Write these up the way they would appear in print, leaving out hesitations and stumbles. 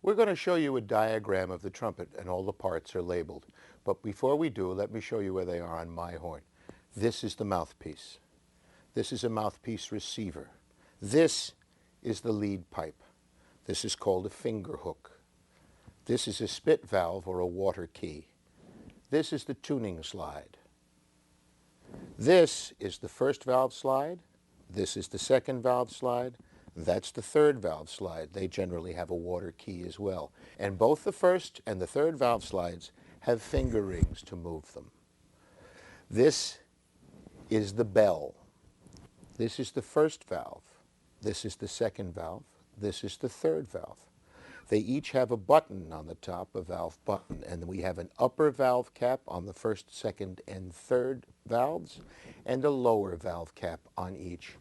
We're going to show you a diagram of the trumpet, and all the parts are labeled. But before we do, let me show you where they are on my horn. This is the mouthpiece. This is a mouthpiece receiver. This is the lead pipe. This is called a finger hook. This is a spit valve or a water key. This is the tuning slide. This is the first valve slide. This is the second valve slide. That's the third valve slide. They generally have a water key as well. And both the first and the third valve slides have finger rings to move them. This is the bell. This is the first valve. This is the second valve. This is the third valve. They each have a button on the top, a valve button, and we have an upper valve cap on the first, second, and third valves, and a lower valve cap on each.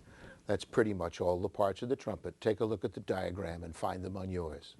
That's pretty much all the parts of the trumpet. Take a look at the diagram and find them on yours.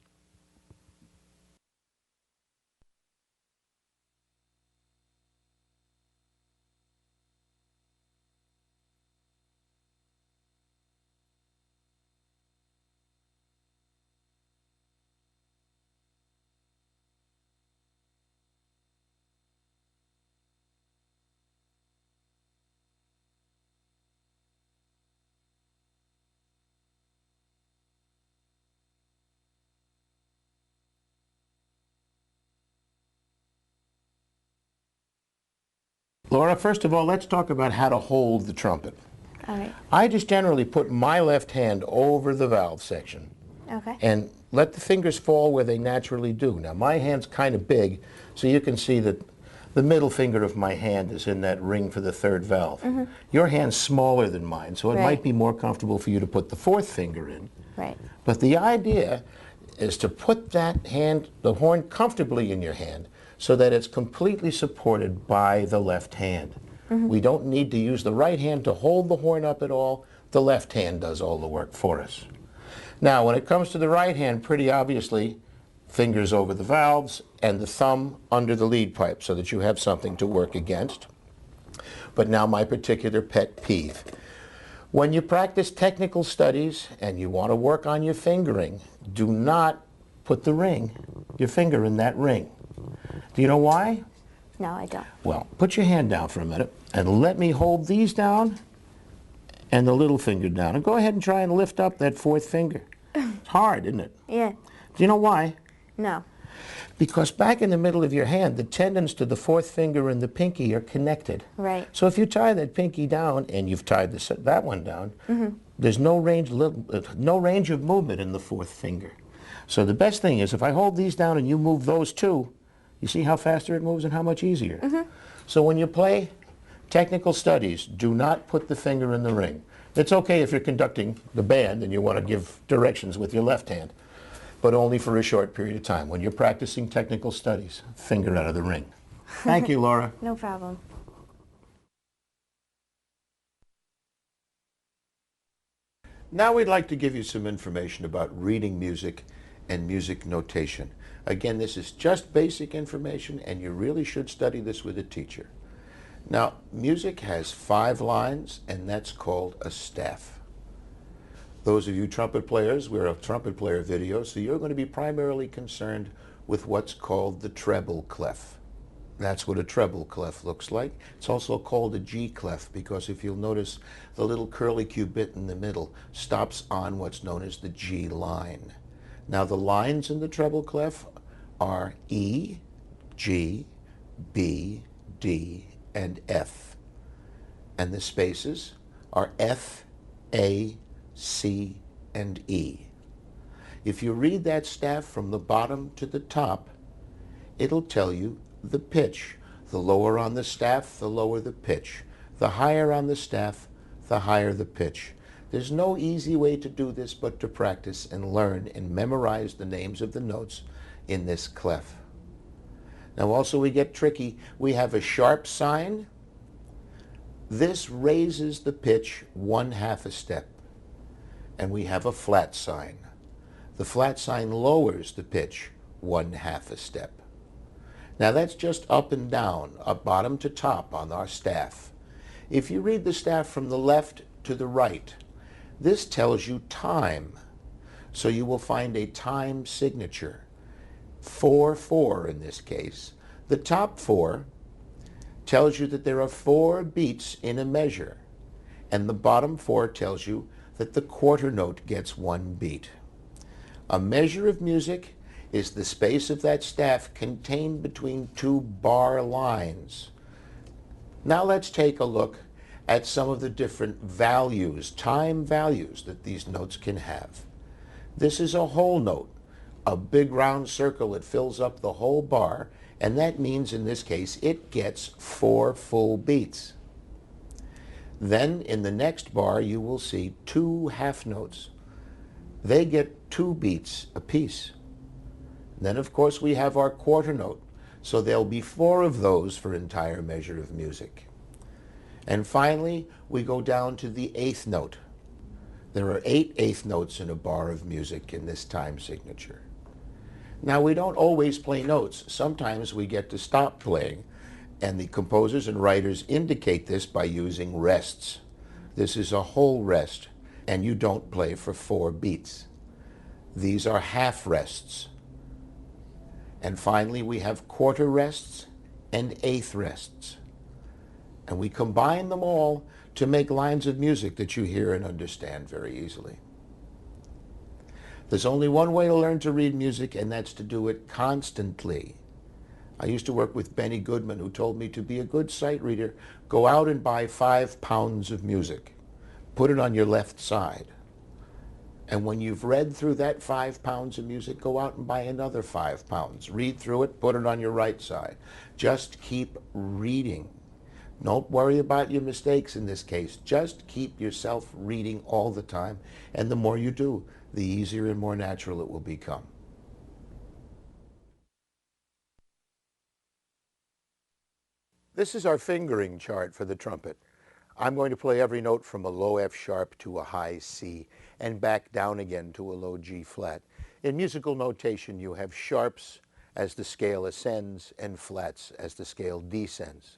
Laura, first of all, let's talk about how to hold the trumpet. All right. I just generally put my left hand over the valve section. Okay. And let the fingers fall where they naturally do. Now, my hand's kind of big, so you can see that the middle finger of my hand is in that ring for the third valve. Mm-hmm. Your hand's smaller than mine, so it Right. might be more comfortable for you to put the fourth finger in. Right. But the idea is to put that hand, the horn, comfortably in your hand so that it's completely supported by the left hand. Mm-hmm. We don't need to use the right hand to hold the horn up at all. The left hand does all the work for us. Now, when it comes to the right hand, pretty obviously, fingers over the valves and the thumb under the lead pipe so that you have something to work against. But now my particular pet peeve. When you practice technical studies and you want to work on your fingering, do not put the ring, your finger in that ring. Do you know why? No, I don't. Well, put your hand down for a minute and let me hold these down and the little finger down. And go ahead and try and lift up that fourth finger. It's hard, isn't it? Yeah. Do you know why? No. Because back in the middle of your hand, the tendons to the fourth finger and the pinky are connected. Right. So if you tie that pinky down and you've tied that one down, Mm-hmm. there's no range of movement in the fourth finger. So the best thing is if I hold these down and you move those two, you see how faster it moves and how much easier. Mm-hmm. So when you play technical studies, do not put the finger in the ring. It's okay if you're conducting the band and you want to give directions with your left hand, but only for a short period of time. When you're practicing technical studies, finger out of the ring. Thank you, Laura. No problem. Now we'd like to give you some information about reading music and music notation. Again, this is just basic information, and you really should study this with a teacher. Now, music has 5 lines, and that's called a staff. Those of you trumpet players, we're a trumpet player video, so you're going to be primarily concerned with what's called the treble clef. That's what a treble clef looks like. It's also called a G clef because if you'll notice, the little curlicue bit in the middle stops on what's known as the G line. Now the lines in the treble clef are E, G, B, D, and F. And the spaces are F, A, C, and E. If you read that staff from the bottom to the top, it'll tell you the pitch. The lower on the staff, the lower the pitch. The higher on the staff, the higher the pitch. There's no easy way to do this but to practice and learn and memorize the names of the notes in this clef. Now also we get tricky. We have a sharp sign. This raises the pitch 1/2 a step. And we have a flat sign. The flat sign lowers the pitch 1/2 a step. Now that's just up and down, up bottom to top on our staff. If you read the staff from the left to the right, this tells you time. So you will find a time signature. 4/4 in this case. The top 4 tells you that there are 4 beats in a measure, and the bottom 4 tells you that the quarter note gets 1 beat. A measure of music is the space of that staff contained between 2 bar lines. Now let's take a look at some of the different values, time values that these notes can have. This is a whole note, a big round circle that fills up the whole bar, and that means in this case it gets 4 full beats. Then in the next bar you will see 2 half notes. They get 2 beats apiece. Then of course we have our quarter note, so there'll be 4 of those for entire measure of music. And finally we go down to the 8th note. There are 8 eighth notes in a bar of music in this time signature. Now we don't always play notes. Sometimes we get to stop playing, and the composers and writers indicate this by using rests. This is a whole rest, and you don't play for 4 beats. These are half rests. And finally we have quarter rests and eighth rests. And we combine them all to make lines of music that you hear and understand very easily. There's only one way to learn to read music, and that's to do it constantly. I used to work with Benny Goodman, who told me to be a good sight reader, go out and buy 5 pounds of music. Put it on your left side. And when you've read through that 5 pounds of music, go out and buy another 5 pounds. Read through it, put it on your right side. Just keep reading. Don't worry about your mistakes in this case. Just keep yourself reading all the time. And the more you do, the easier and more natural it will become. This is our fingering chart for the trumpet. I'm going to play every note from a low F sharp to a high C and back down again to a low G flat. In musical notation, you have sharps as the scale ascends and flats as the scale descends.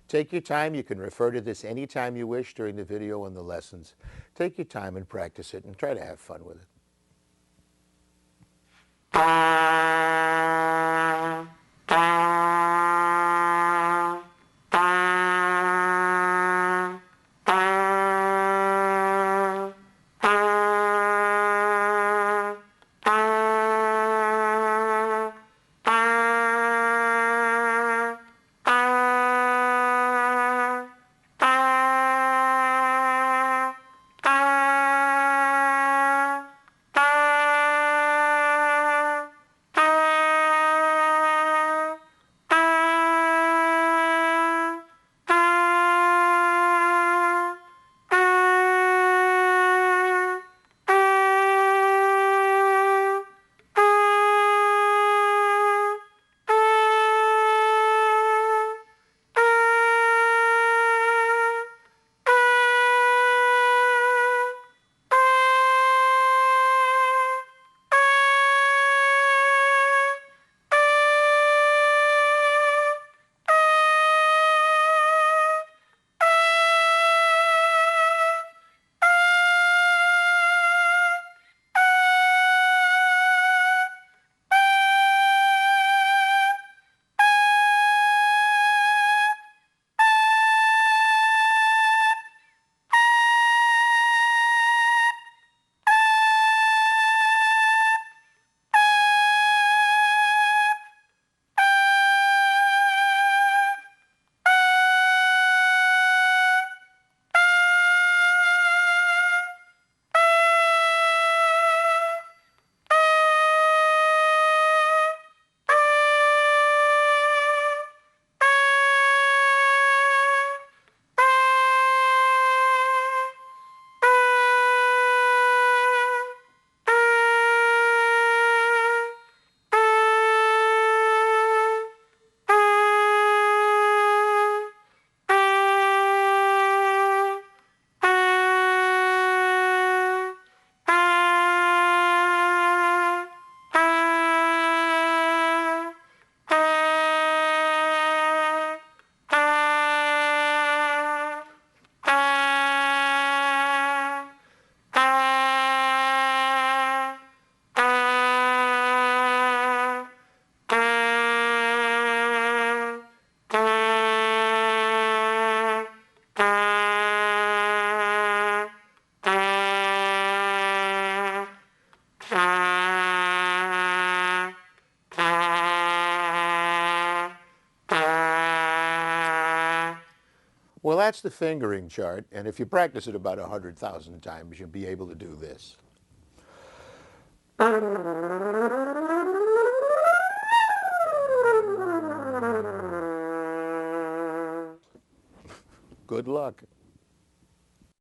Take your time. You can refer to this anytime you wish during the video and the lessons. Take your time and practice it and try to have fun with it. Well, that's the fingering chart, and if you practice it about 100,000 times, you'll be able to do this. Good luck.